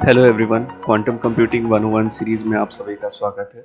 Hello everyone, quantum computing 101 series में आप सभी का स्वागत है।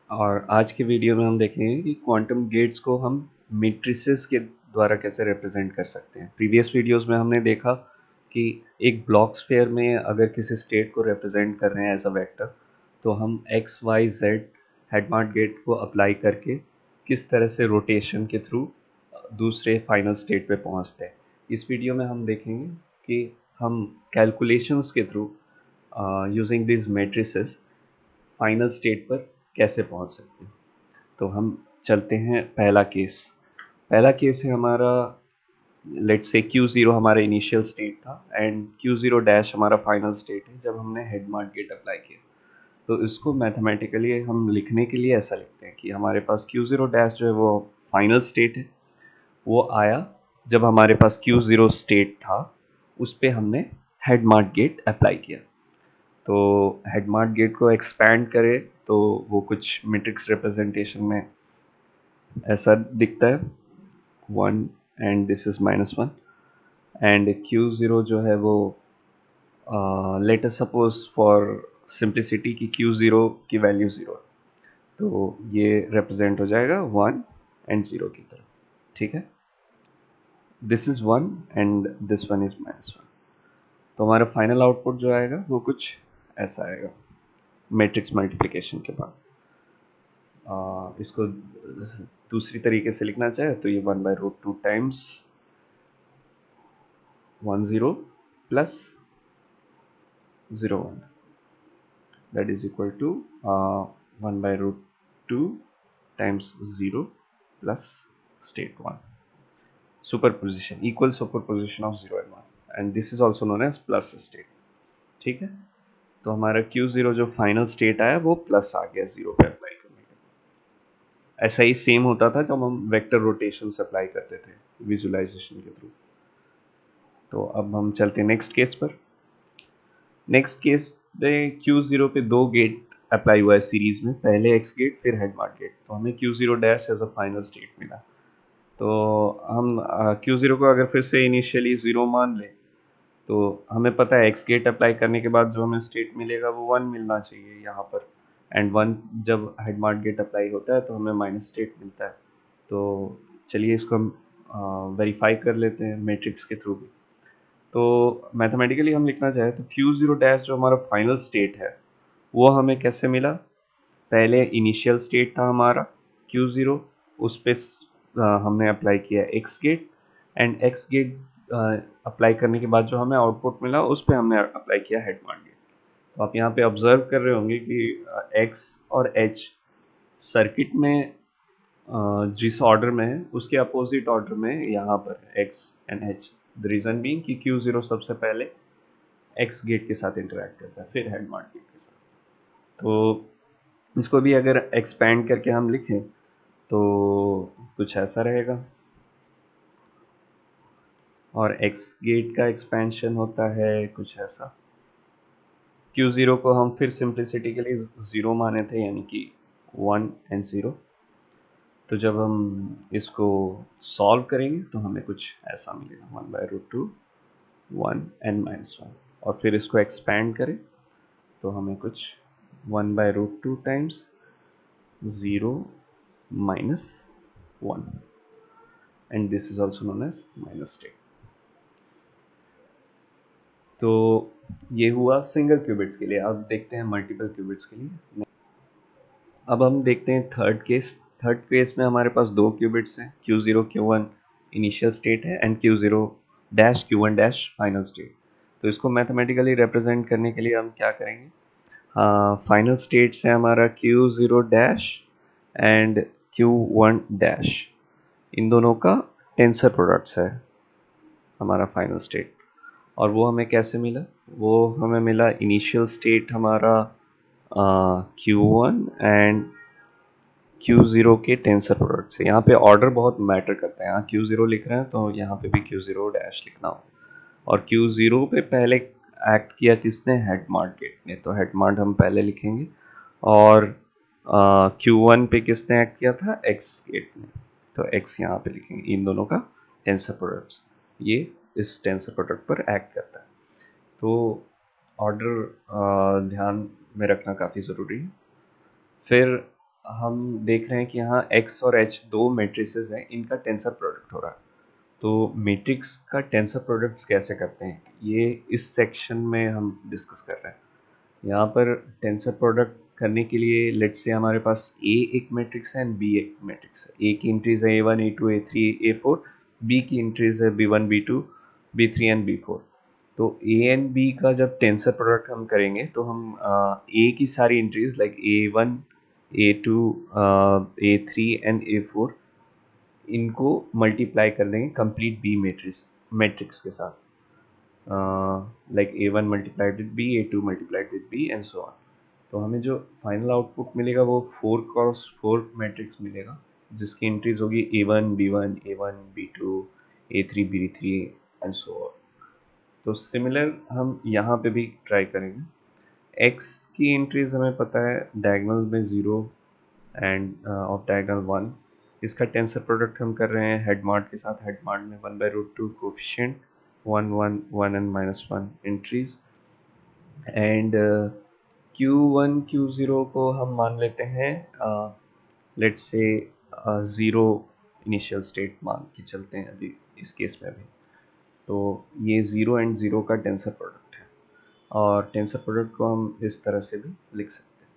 और आज के वीडियो में हम देखेंगे कि क्वांटम गेट्स को हम मैट्रिसेस के द्वारा कैसे रिप्रेजेंट कर सकते हैं। प्रीवियस वीडियोस में हमने देखा कि एक ब्लॉक स्फीयर में अगर किसी स्टेट को रिप्रेजेंट कर रहे हैं एज अ वेक्टर, तो हम एक्स वाई जेड हेडमार्ट गेट को अप्लाई करके किस तरह से रोटेशन के थ्रू दूसरे फाइनल स्टेट पे पहुंचते हैं। इस वीडियो में हम देखेंगे कि हम कैलकुलेशंस के through using this matrices final state पर कैसे पहुंच सकते हैं। तो हम चलते हैं पहला केस है हमारा। लेट्स से Q0 हमारा इनिशियल स्टेट था एंड Q0 डैश हमारा फाइनल स्टेट है जब हमने हेडमार्ट गेट अप्लाई किया। तो इसको मैथमेटिकली हम लिखने के लिए ऐसा लिखते हैं कि हमारे पास Q0 डैश जो है वो फाइनल स्टेट है, वो आया जब हमारे पास Q0 स्टेट था, उस पर हमने हेडमार्ट गेट अप्लाई किया। तो हेडमार्ट गेट को एक्सपैंड करें तो वो कुछ मैट्रिक्स रिप्रेजेंटेशन में ऐसा दिखता है, 1 and this is -1 and Q0 जो है वो let us suppose for simplicity की Q0 की वैल्यू 0, तो ये रिप्रेजेंट हो जाएगा 1 एंड 0 की तरफ। ठीक है, this is 1 and this one is -1। तो हमारा फाइनल आउटपुट जो आएगा वो कुछ ऐसा आएगा मैट्रिक्स मल्टीप्लिकेशन के बाद। इसको दूसरी तरीके से लिखना चाहे तो ये 1/√2 times 10 plus 01 that is equal to 1/√2 times 0 plus state 1, superposition, equal superposition of 0 and 1 and this is also known as plus state. ठीक है, तो हमारा Q0 जो फाइनल स्टेट आया वो प्लस आ गया 0 पे अप्लाई करने के। ऐसा ही सेम होता था जब हम वेक्टर रोटेशन अप्लाई करते थे विजुलाइजेशन के थ्रू। तो अब हम चलते हैं नेक्स्ट केस पर। नेक्स्ट केस में Q0 पे दो गेट अप्लाई हुआ है सीरीज में, पहले X गेट फिर हेडमार्ट गेट। तो हमें Q0 dash as a final state मिला। तो हम Q0 को अगर फिर से इनिशियली 0 मान लें तो हमें पता है X गेट अप्लाई करने के बाद जो हमें स्टेट मिलेगा वो 1 मिलना चाहिए यहाँ पर, एंड 1 जब हेडमार्ट गेट अप्लाई होता है तो हमें माइनस स्टेट मिलता है। तो चलिए इसको हम वेरीफाई कर लेते हैं मैट्रिक्स के थ्रू भी। तो मैथमेटिकली हम लिखना चाहें तो Q0 डैश जो हमारा फाइनल स्टेट है वो हमें कैसे मिला। पहले इनिशियल स्टेट था हमारा Q0, उस पर हमने अप्लाई किया X gate and X gate apply करने के बाद जो हमें आउटपुट मिला उस पर हमने अप्लाई किया हेडमार्ट गेट। तो आप यहाँ पे ऑब्जर्व कर रहे होंगे कि X और H सर्किट में जिस ऑर्डर में है उसके अपोजिट ऑर्डर में यहाँ पर X and H। The reason being कि Q0 सबसे पहले X गेट के साथ इंटरेक्ट करता है फिर हेडमार्ट गेट के साथ। तो इसको भी अगर एक्सपैंड करके हम लिखें तो कुछ ऐसा रहेगा, और X गेट का एक्सपेंशन होता है कुछ ऐसा। Q0 को हम फिर सिंप्लिसिटी के लिए 0 माने थे, यानी कि 1 एंड 0। तो जब हम इसको सॉल्व करेंगे तो हमें कुछ ऐसा मिलेगा 1/√2 1 एंड -1, और फिर इसको एक्सपैंड करें तो हमें कुछ 1/√2 times 0 -1 and this is also known as minus state. तो ये हुआ सिंगल क्यूबिट्स के लिए। अब देखते हैं मल्टीपल क्यूबिट्स के लिए। अब हम देखते हैं थर्ड केस। थर्ड केस में हमारे पास दो क्यूबिट्स हैं, Q0 Q1 इनिशियल स्टेट है and Q0 dash Q1 dash final state. तो इसको मैथमेटिकली रिप्रेजेंट करने के लिए हम क्या करेंगे, फाइनल स्टेट्स है हमारा Q0 dash and Q1 dash, इन दोनों का टेंसर प्रोडक्ट्स है हमारा फाइनल स्टेट। और वो हमें कैसे मिला, वो हमें मिला इनिशियल स्टेट हमारा Q1 एंड Q0 के टेंसर प्रोडक्ट से। यहाँ पे ऑर्डर बहुत मैटर करता है, यहाँ Q0 लिख रहे हैं तो यहाँ पे भी Q0 डैश लिखना हो। और Q0 पे पहले एक्ट किया किसने, हेडमार्ट गेट ने, तो हेडमार्ट हम पहले लिखेंगे। और Q1 पे किसने एक्ट किया था, X गेट ने, तो X यहाँ पे लिखेंगे। इन दोनों का टेंसर प्रोडक्ट्स, ये इस टेंसर प्रोडक्ट पर एक्ट करता है। तो ऑर्डर ध्यान में रखना काफ़ी ज़रूरी है। फिर हम देख रहे हैं कि यहाँ x और h दो मैट्रिसेस हैं, इनका टेंसर प्रोडक्ट हो रहा है। तो मैट्रिक्स का टेंसर प्रोडक्ट्स कैसे करते हैं, ये इस सेक्शन में हम डिस्कस कर रहे हैं। यहाँ पर टेंसर प्रोडक्ट करने के लिए लेट्स से हमारे पास A एक मैट्रिक्स है एंड B एक मैट्रिक्स है। A की एंट्रीज है A1 A2 A3 A4, B की एंट्रीज है B1 B2 B3 and B4। तो A एंड B का जब टेंसर प्रोडक्ट हम करेंगे तो हम A की सारी entries like A1 A2 A3 and A4 इनको मल्टीप्लाई कर देंगे कंप्लीट B मैट्रिक्स के साथ, like A1 multiplied with B, A2 multiplied with B and so on. तो हमें जो फाइनल आउटपुट मिलेगा वो 4x4 मैट्रिक्स मिलेगा, जिसकी एंट्रीज होगी A1 B1 A1 B2 A3 B3 and so on. तो सिमिलर हम यहाँ पे भी ट्राई करेंगे। x की एंट्रीज हमें पता है डायगोनल में 0 एंड ऑफ डायगोनल 1। इसका टेंसर प्रोडक्ट हम कर रहे हैं हेड मार्ट के साथ। हेड मार्ट में 1/√2 coefficient 1 1 1 and -1 entries and Q1 Q0 को हम मान लेते हैं लेट्स से 0 इनिशियल स्टेट मान के चलते हैं अभी इस केस में भी। तो ये 0 एंड 0 का टेंसर प्रोडक्ट है और टेंसर प्रोडक्ट को हम इस तरह से भी लिख सकते हैं,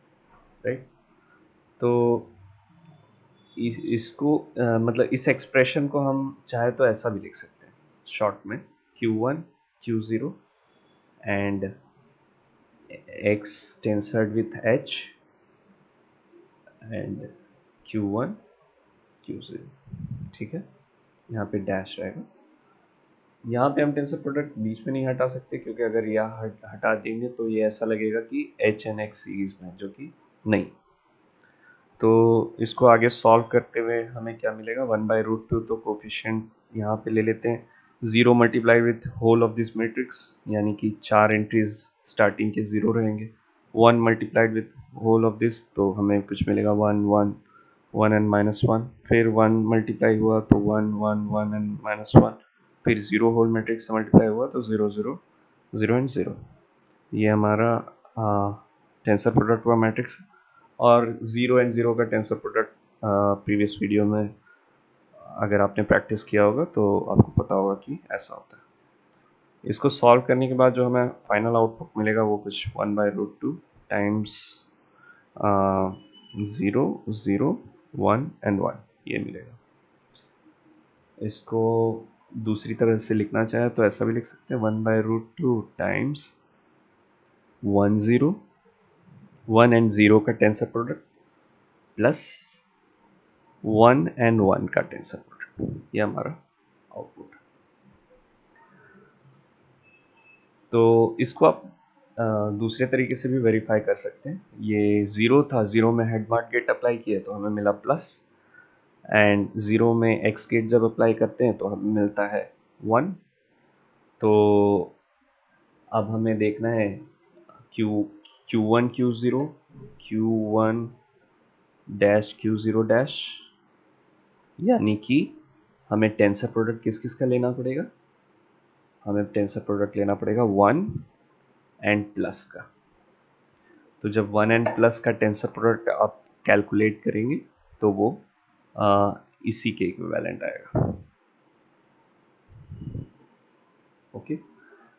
राइट। तो इसको मतलब इस एक्सप्रेशन को हम चाहे तो ऐसा भी लिख सकते हैं शॉर्ट में Q1 Q0 and x tensored with h and Q1 Q0, ठीक है। यहाँ पे डैश रहेगा। यहाँ पे हम टेंसर प्रोडक्ट बीच में नहीं हटा सकते क्योंकि अगर यह हटा देंगे तो ये ऐसा लगेगा कि h एंड x सीरीज में, जो कि नहीं। तो इसको आगे सॉल्व करते हुए हमें क्या मिलेगा 1/√2। तो कोफिशिएंट यहाँ पे ले लेते हैं 0 multiply with whole of this matrix, यानी कि 4 एंट्रीज स्टार्टिंग के 0 रहेंगे। 1 multiplied with whole of this तो हमें कुछ मिलेगा 1 1 1 एंड -1। फिर 1 मल्टीप्लाई हुआ तो 1 1 1 एंड -1। फिर 0 होल मैट्रिक्स से मल्टीप्लाई हुआ तो 0 0 0 एंड 0। ये हमारा टेंसर प्रोडक्ट हुआ मैट्रिक्स। और 0 एंड 0 का टेंसर प्रोडक्ट प्रीवियस वीडियो में अगर आपने प्रैक्टिस किया होगा तो आपको पता होगा कि ऐसा होता है। इसको सॉल्व करने के बाद जो हमें फाइनल आउटपुट मिलेगा वो कुछ 1/√2 टाइम्स 0 0 1 एंड 1 ये मिलेगा। इसको दूसरी तरह से लिखना चाहे तो ऐसा भी लिख सकते हैं 1/√2 टाइम्स 1 0 1 एंड 0 का टेंसर प्रोडक्ट प्लस 1 एंड 1 का टेंसर प्रोडक्ट, ये हमारा आउटपुट है। तो इसको आप दूसरे तरीके से भी वेरीफाई कर सकते हैं। ये 0 था, 0 में हेड मार्ट गेट अप्लाई किए तो हमें मिला प्लस, एंड 0 में एक्स गेट जब अप्लाई करते हैं तो हमें मिलता है 1। तो अब हमें देखना है Q1 Q0 Q1 dash Q0 dash, यानी कि हमें टेंसर प्रोडक्ट किस किस का लेना पड़ेगा, हमें टेंसर प्रोडक्ट लेना पड़ेगा 1 एंड प्लस का। तो जब 1 एंड प्लस का टेंसर प्रोडक्ट आप कैलकुलेट करेंगे तो वो इसी के इक्विवेलेंट आएगा। ओके,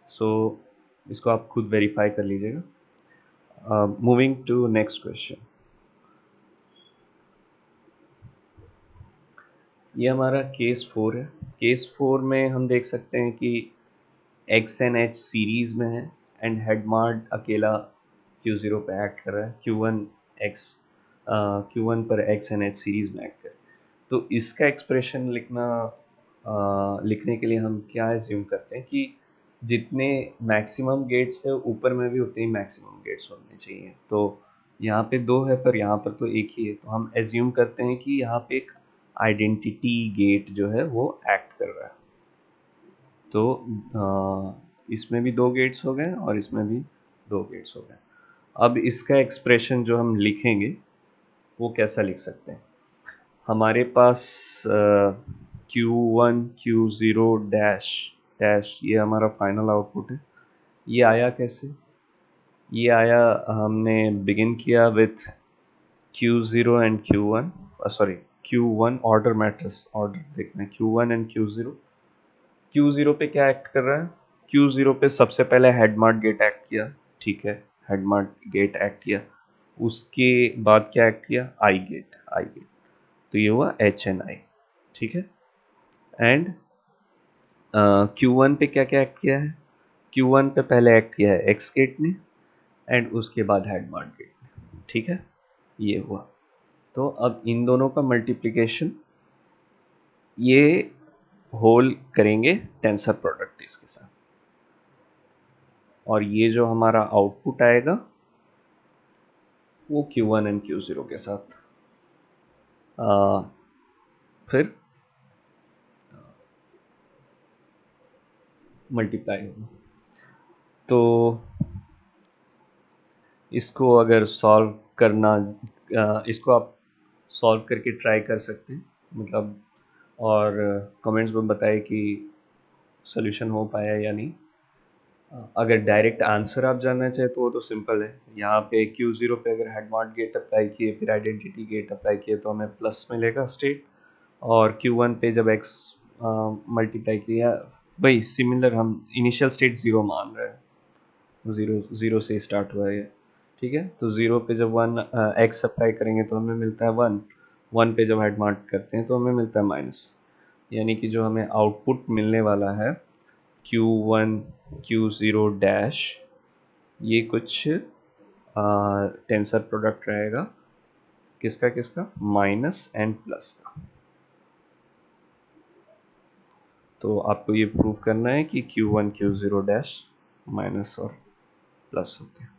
सो इसको आप खुद वेरीफाई कर लीजिएगा। Moving to next question. ये हमारा केस 4 है। केस 4 में हम देख सकते हैं कि x एंड h सीरीज में है एंड हेड मार्ट अकेला Q0 पे एक्ट कर रहा है। Q1 पर x एंड h सीरीज में एक्ट कर। तो इसका एक्सप्रेशन लिखने के लिए हम क्या एज्यूम करते हैं कि जितने मैक्सिमम गेट्स है ऊपर में भी उतने ही मैक्सिमम गेट्स होने चाहिए। तो यहाँ पे 2 है पर यहाँ पर तो एक ही है, तो हम एज्यूम करते हैं कि यहाँ पे एक आइडेंटिटी गेट जो है वो एक्ट कर रहा है। तो इसमें भी 2 गेट्स हो गए और इसमें भी 2 गेट्स हो गए। अब इसका एक्सप्रेशन जो हम लिखेंगे वो कैसा लिख सकते हैं। हमारे पास Q1 Q0 डैश डैश ये हमारा फाइनल आउटपुट है। ये आया कैसे, ये आया, हमने बिगिन किया with Q0 and Q1, sorry Q1 order matters, order देखना है Q1 एंड Q0। Q0 पे क्या एक्ट कर रहा है? Q0 पे सबसे पहले हेड मार्ट गेट एक्ट किया, ठीक है, हेड मार्ट गेट एक्ट किया। उसके बाद क्या एक्ट किया? I get, I get. तो ये हुआ एच एन आई, ठीक है। एंड Q1 पे क्या क्या एक्ट किया है? Q1 पे पहले एक्ट किया है एक्स गेट ने, एंड उसके बाद हेड मार्ट गेट ने, ठीक है, ये हुआ। तो अब इन दोनों का मल्टीप्लिकेशन ये होल करेंगे टेंसर प्रोडक्ट इसके साथ, और ये जो हमारा आउटपुट आएगा वो Q1 एंड Q0 के साथ फिर मल्टीप्लाई होगा। तो इसको अगर सॉल्व करना, इसको आप सॉल्व करके ट्राई कर सकते हैं, मतलब, और कमेंट्स में बताएं कि सोल्यूशन हो पाया या नहीं। अगर डायरेक्ट आंसर आप जानना चाहें तो वो तो सिंपल है। यहाँ पे Q0 पे अगर हेड मार्ट गेट अप्लाई किए फिर आइडेंटिटी गेट अप्लाई किए तो हमें प्लस मिलेगा स्टेट, और Q1 पे जब x मल्टीप्लाई किया, वही सिमिलर, हम इनिशियल स्टेट ज़ीरो मान रहे हैं, ज़ीरो ज़ीरो से स्टार्ट हुआ है, ठीक है। तो ज़ीरो पे जब वन एक्स अप्लाई करेंगे तो हमें मिलता है वन, वन पे जब हेड मार्क करते हैं तो हमें मिलता है माइनस, यानी कि जो हमें आउटपुट मिलने वाला है Q1 Q0 डैश, ये कुछ टेंसर प्रोडक्ट रहेगा, किसका किसका? माइनस एंड प्लस का। तो आपको ये प्रूव करना है कि Q1 Q0 डैश माइनस और प्लस होते हैं।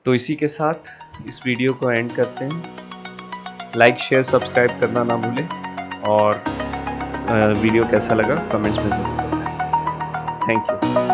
तो इसी के साथ इस वीडियो को एंड करते हैं। लाइक शेयर सब्सक्राइब करना ना भूलें, और वीडियो कैसा लगा कमेंट्स में ज़रूर बताएं। Thank you.